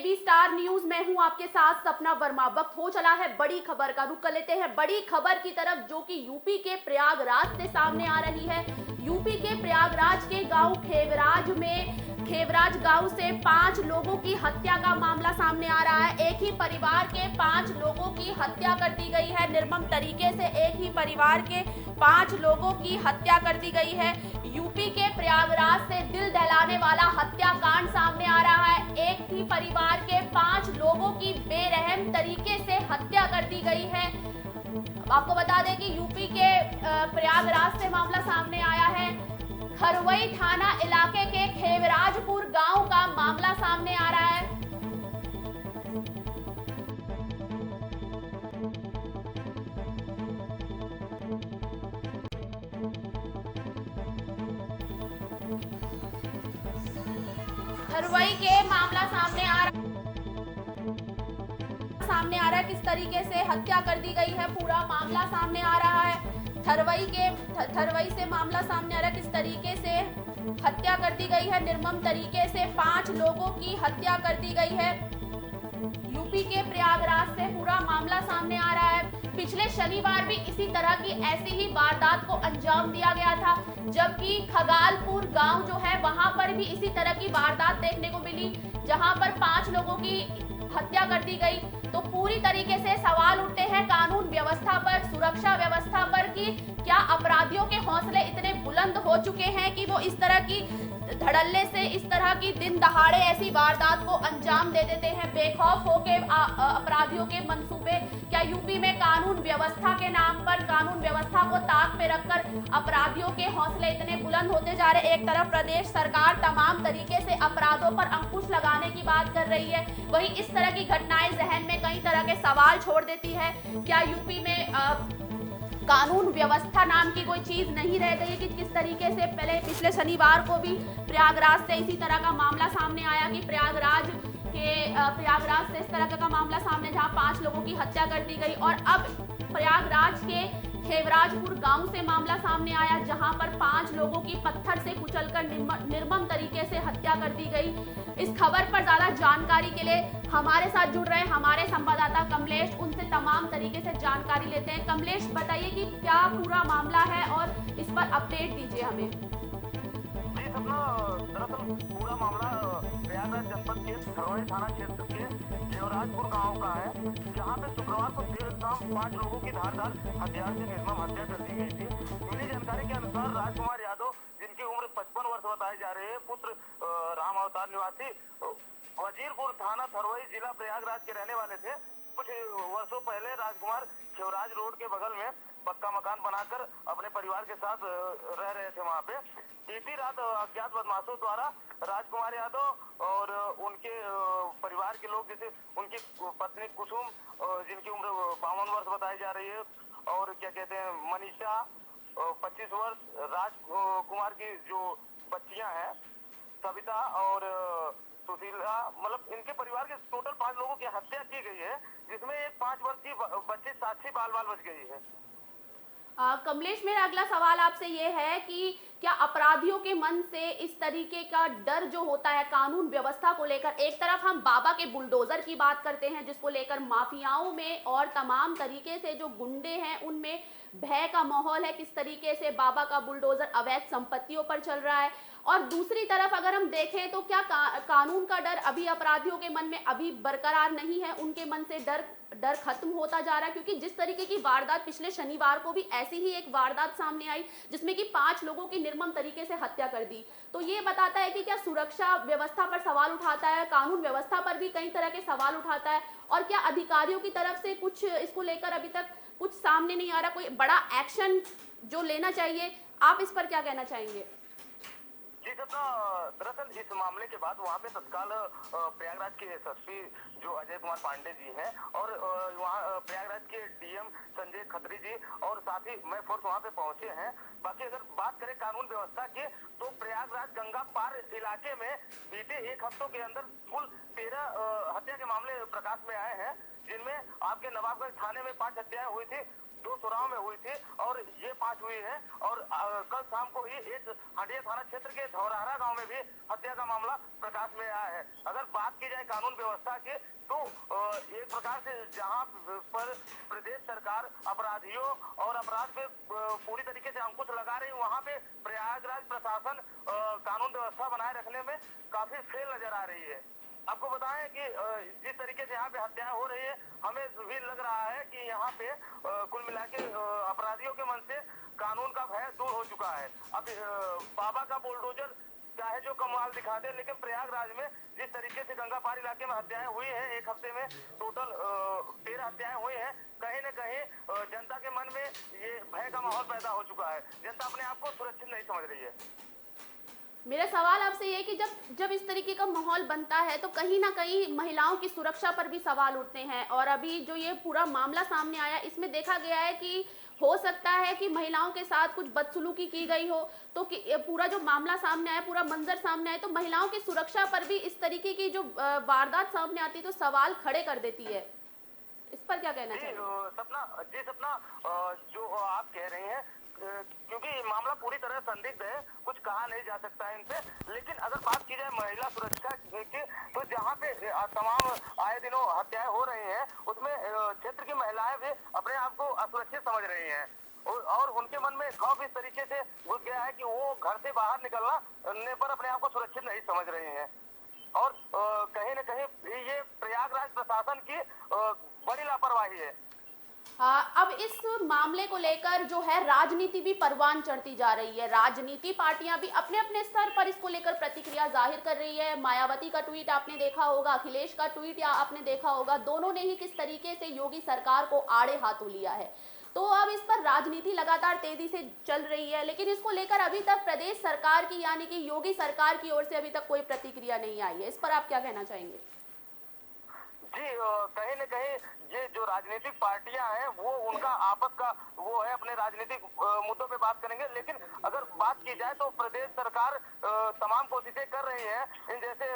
AB star news में हूं आपके साथ सपना वर्मा। वक्त हो चला है बड़ी खबर का। रुख कर लेते हैं बड़ी खबर की तरफ, जो कि यूपी के प्रयागराज से सामने आ रही है। यूपी के प्रयागराज के गांव खेवराज गांव से 5 लोगों की हत्या का मामला सामने आ रहा है। एक ही परिवार के 5 लोगों की हत्या कर दी गई है निर्मम तरीके से। एक ही परिवार के 5 लोगों की हत्या कर दी गई है। यूपी के प्रयागराज से दिल दहलाने वाला हत्याकांड सामने आ रहा है। एक ही परिवार के 5 लोगों की बेरहम तरीके से हत्या कर दी गई है। आपको बता दें कि यूपी के प्रयागराज से मामला सामने आया है। खरवई थाना इलाके के खेवराजपुर गांव का मामला सामने आ रहा है। खरवई के मामला सामने आ रहा है। किस तरीके से हत्या कर दी गई है, पूरा मामला सामने आ रहा है। थरवई से मामला सामने आ रहा है। किस तरीके से हत्या कर दी गई है, निर्मम तरीके से 5 लोगों की हत्या कर दी गई है। यूपी के प्रयागराज से पूरा मामला सामने आ रहा है। पिछले शनिवार भी इसी तरह की ऐसी ही वारदात को अंजाम दिया गया था, जबकि खगालपुर गांव जो है वहां पर भी इसी तरह की वारदात देखने को मिली, जहां पर 5 लोगों की हत्या कर दी गई। तो पूरी तरीके से सवाल उठते हैं कानून व्यवस्था पर, सुरक्षा व्यवस्था पर, कि क्या अपराधियों के हौसले इतने बुलंद हो चुके हैं कि वो इस तरह की धड़ल्ले से, इस तरह की दिन दहाड़े ऐसी वारदात को अंजाम दे देते हैं बेखौफ होके। अपराधियों के मंसूबे, क्या यूपी में कानून व्यवस्था के नाम पर, कानून व्यवस्था को ताक पे रखकर अपराधियों के हौसले इतने बुलंद होते जा रहे। एक तरफ प्रदेश सरकार तमाम तरीके से अपराधों पर अंकुश लगाने की बात कर रही है, वहीं इस तरह की घटनाएं जहन में कई तरह के सवाल छोड़ देती है। क्या यूपी में कानून व्यवस्था नाम की कोई चीज नहीं रह गई? कि किस तरीके से पिछले शनिवार को भी प्रयागराज से इसी तरह का मामला सामने आया कि प्रयागराज से इस तरह का मामला सामने, जहां 5 लोगों की हत्या कर दी गई। और अब प्रयागराज के खेवराजपुर गांव से मामला सामने आया, जहां पर 5 लोगों की पत्थर से कुचलकर निर्मम तरीके से हत्या कर दी गई। इस खबर पर ज्यादा जानकारी के लिए हमारे साथ जुड़ रहे हैं हमारे संवाददाता कमलेश। उनसे तमाम तरीके से जानकारी लेते हैं। कमलेश, बताइए कि क्या पूरा मामला है और इस पर अपडेट दीजिए हमें। जी सपना, दरअसल पूरा मामला प्रयागराज जनपद के खरवई थाना क्षेत्र के खेवराजपुर गांव का है, जहां पे शुक्रवार को देर शाम 5 लोगों की धारदार हथियार से निर्मम हत्या कर दी गई थी। मिली जानकारी के अनुसार राजकुमार यादव, जिनकी उम्र 55 वर्ष बताई जा रही है, पुत्र राम अवतार निवासी वजीरपुर थाना थरवई जिला प्रयागराज के रहने वाले थे। कुछ वर्षों पहले राजकुमार खेवराज रोड के बगल में पक्का मकान बनाकर अपने परिवार के साथ रह रहे थे वहां पे। बीती रात अज्ञात बदमाशों द्वारा राजकुमार यादव और उनके परिवार के लोग, जैसे उनकी पत्नी कुसुम, जिनकी उम्र 52 वर्ष बताई जा रही है, और क्या कहते हैं मनीषा 25 वर्ष, राजकुमार की जो बच्चियां हैं सविता और सुशीला, मतलब इनके परिवार के टोटल 5 लोगों की हत्या की गई है, जिसमें एक 5 वर्ष की बच्ची साक्षी बाल बाल बच गई है। कमलेश, मेरा अगला सवाल आपसे ये है कि क्या अपराधियों के मन से इस तरीके का डर जो होता है कानून व्यवस्था को लेकर, एक तरफ हम बाबा के बुलडोजर की बात करते हैं जिसको लेकर माफियाओं में और तमाम तरीके से जो गुंडे हैं उनमें भय का माहौल है, किस तरीके से बाबा का बुलडोजर अवैध संपत्तियों पर चल रहा है, और दूसरी तरफ अगर हम देखें तो क्या कानून का डर अभी अपराधियों के मन में अभी बरकरार नहीं है, उनके मन से डर खत्म होता जा रहा है? क्योंकि जिस तरीके की वारदात पिछले शनिवार को भी ऐसी ही एक वारदात सामने आई जिसमें कि 5 लोगों की निर्मम तरीके से हत्या कर दी। तो ये बताता है कि क्या सुरक्षा व्यवस्था पर सवाल उठाता है, कानून व्यवस्था पर भी कई तरह के सवाल उठाता है, और क्या अधिकारियों की तरफ से कुछ इसको लेकर अभी तक कुछ सामने नहीं आ रहा, कोई बड़ा एक्शन जो लेना चाहिए? आप इस पर क्या कहना चाहेंगे? जी सपना, दरअसल इस मामले के बाद वहाँ पे तत्काल प्रयागराज के एसएसपी जो अजय कुमार पांडे जी हैं, और वहाँ प्रयागराज के डीएम संजय खत्री जी और साथ ही मैं फोर्स वहाँ पे पहुंचे हैं। बाकी अगर बात करें कानून व्यवस्था की, तो प्रयागराज गंगा पार इलाके में बीते 1 हफ्तों के अंदर कुल 13 हत्या के मामले प्रकाश में आए हैं, जिनमें आपके नवाबगंज थाने में 5 हत्याएं हुई थी, 2 सुराहों में हुई थी और ये 5 हुई है। और कल शाम को ही एक हंडिया थाना क्षेत्र के धौरहरा गांव में भी हत्या का मामला प्रकाश में आया है। अगर बात की जाए कानून व्यवस्था की तो एक प्रकार से जहां पर प्रदेश सरकार अपराधियों और अपराध पे पूरी तरीके से अंकुश लगा रही, वहां पे प्रयागराज प्रशासन कानून व्यवस्था बनाए रखने में काफी फेल नजर आ रही है। आपको बताएं कि जिस तरीके से यहाँ पे हत्याएं हो रही है, हमें भी लग रहा है कि यहाँ पे कुल मिला के अपराधियों के मन से कानून का भय दूर हो चुका है। अब बाबा का बुलडोजर चाहे जो कमाल दिखा दे, लेकिन प्रयागराज में जिस तरीके से गंगा पार इलाके में हत्याएं हुई हैं, एक हफ्ते में टोटल 13 हत्याएं हुई हैं, कहीं न कहीं जनता के मन में ये भय का माहौल पैदा हो चुका है। जनता अपने आप को सुरक्षित नहीं समझ रही है। मेरा सवाल आपसे ये है कि जब इस तरीके का माहौल बनता है तो कहीं ना कहीं महिलाओं की सुरक्षा पर भी सवाल उठते हैं। और अभी जो ये पूरा मामला सामने आया, इसमें देखा गया है कि हो सकता है कि महिलाओं के साथ कुछ बदसलूकी की गई हो, तो पूरा जो मामला सामने आया, पूरा मंजर सामने आए, तो महिलाओं की सुरक्षा पर भी इस तरीके की जो वारदात सामने आती है तो सवाल खड़े कर देती है। इस पर क्या कहना चाहिए? सपना जो आप कह रही हैं, क्योंकि मामला पूरी तरह संदिग्ध है, कुछ कहा नहीं जा सकता है इनसे। लेकिन अगर बात की जाए महिला सुरक्षा की, तो जहाँ पे तमाम आए दिनों हत्याएं हो रही हैं, उसमें क्षेत्र की महिलाएं भी अपने आप को असुरक्षित समझ रही हैं और उनके मन में खौफ इस तरीके से घुस गया है कि वो घर से बाहर निकलने पर अपने आप को सुरक्षित नहीं समझ रही हैं। और कहीं न कहीं ये प्रयागराज प्रशासन की बड़ी लापरवाही है। अब इस मामले को लेकर जो है राजनीति भी परवान चढ़ती जा रही है। राजनीति पार्टियां भी अपने अपने स्तर पर इसको लेकर प्रतिक्रिया जाहिर कर रही है। मायावती का ट्वीट आपने देखा होगा, अखिलेश का ट्वीट या आपने देखा होगा, दोनों ने ही किस तरीके से योगी सरकार को आड़े हाथों लिया है। तो अब इस पर राजनीति लगातार तेजी से चल रही है, लेकिन इसको लेकर अभी तक प्रदेश सरकार की यानी कि योगी सरकार की ओर से अभी तक कोई प्रतिक्रिया नहीं आई है। इस पर आप क्या कहना चाहेंगे? जी, कहीं न कहीं ये जो राजनीतिक पार्टियां हैं वो उनका आपस का वो है, अपने राजनीतिक मुद्दों पे बात करेंगे। लेकिन अगर बात की जाए तो प्रदेश सरकार तमाम कोशिशें कर रही है इन जैसे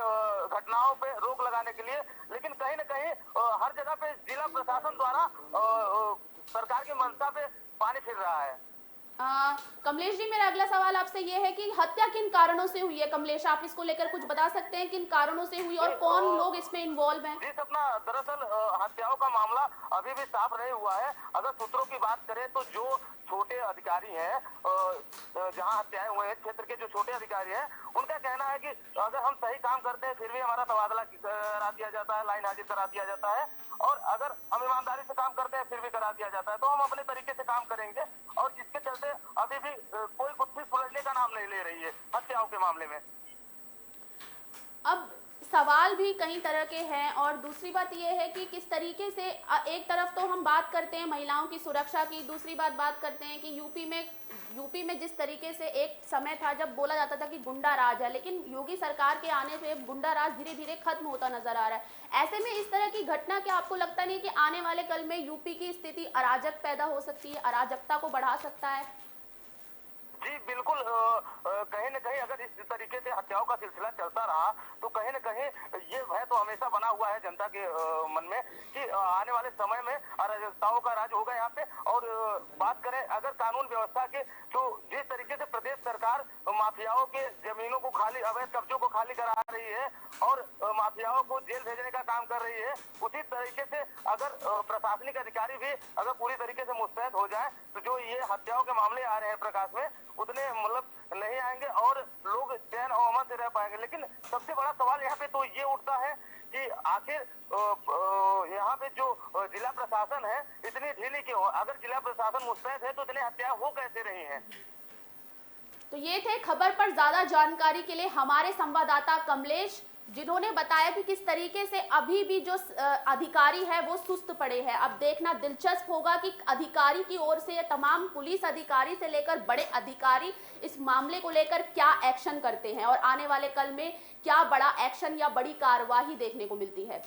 घटनाओं पे रोक लगाने के लिए, लेकिन कहीं न कहीं हर जगह पे जिला प्रशासन द्वारा सरकार की मंशा पे पानी फिर रहा है। कमलेश जी, मेरा अगला सवाल आपसे ये है कि हत्या किन कारणों से हुई है? कमलेश, आप इसको लेकर कुछ बता सकते हैं, किन कारणों से हुई और कौन लोग इसमें इन्वॉल्व हैं? जी सपना, दरअसल हत्याओं का मामला अभी भी साफ नहीं हुआ है। अगर सूत्रों की बात करें तो जो छोटे अधिकारी हैं, जहां हत्याएं हुए हैं क्षेत्र के जो छोटे अधिकारी हैं, उनका कहना है कि अगर हम सही काम करते हैं फिर भी हमारा तबादला करा दिया जाता है, लाइन हाजिर करा दिया जाता है, और अगर हम ईमानदारी से काम करते हैं फिर भी करा दिया जाता है। तो हम अपने तरीके से काम करेंगे, और जिसके चलते अभी भी कोई गुत्थी सुलझने का नाम नहीं ले रही है हत्याओं के मामले में। अब सवाल भी कई तरह के हैं, और दूसरी बात यह है कि किस तरीके से एक तरफ तो हम बात करते हैं महिलाओं की सुरक्षा की, दूसरी बात करते हैं कि यूपी में जिस तरीके से एक समय था जब बोला जाता था कि गुंडा राज है, लेकिन योगी सरकार के आने से गुंडा राज धीरे धीरे खत्म होता नजर आ रहा है। ऐसे में इस तरह की घटना क्या आपको लगता नहीं कि आने वाले कल में यूपी की स्थिति अराजक पैदा हो सकती है, अराजकता को बढ़ा सकता है? जी बिल्कुल, कहीं न कहीं अगर इस तरीके से हत्याओं का सिलसिला चलता रहा तो कहीं न कहीं ये भय तो हमेशा बना हुआ है जनता के मन में कि आने वाले समय में अराजकताओं का राज होगा यहाँ पे। और बात करें अगर कानून व्यवस्था के, तो जिस तरीके से प्रदेश सरकार माफियाओं के जमीनों को खाली, अवैध कब्जों को खाली करा रही है और माफियाओं को जेल भेजने का काम कर रही है, उसी तरीके से अगर प्रशासनिक अधिकारी भी अगर पूरी तरीके से मुस्तैद हो जाए तो जो ये हत्याओं के मामले आ रहे हैं प्रकाश में, उतने मतलब नहीं आएंगे और लोग चैन और अमन से रह पाएंगे। लेकिन सबसे बड़ा सवाल यहाँ पे तो ये उठता है कि आखिर यहाँ पे जो जिला प्रशासन है इतनी ढीली क्यों? अगर जिला प्रशासन मुस्तैद है तो इतने हत्याएं हो कैसे रही हैं? तो ये थे खबर पर ज्यादा जानकारी के लिए हमारे संवाददाता कमलेश, जिन्होंने बताया कि किस तरीके से अभी भी जो अधिकारी है वो सुस्त पड़े हैं। अब देखना दिलचस्प होगा कि अधिकारी की ओर से तमाम पुलिस अधिकारी से लेकर बड़े अधिकारी इस मामले को लेकर क्या एक्शन करते हैं और आने वाले कल में क्या बड़ा एक्शन या बड़ी कार्यवाही देखने को मिलती है।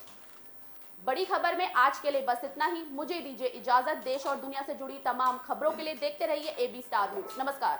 बड़ी खबर में आज के लिए बस इतना ही। मुझे दीजिए इजाजत। देश और दुनिया से जुड़ी तमाम खबरों के लिए देखते रहिए AB स्टार न्यूज। नमस्कार।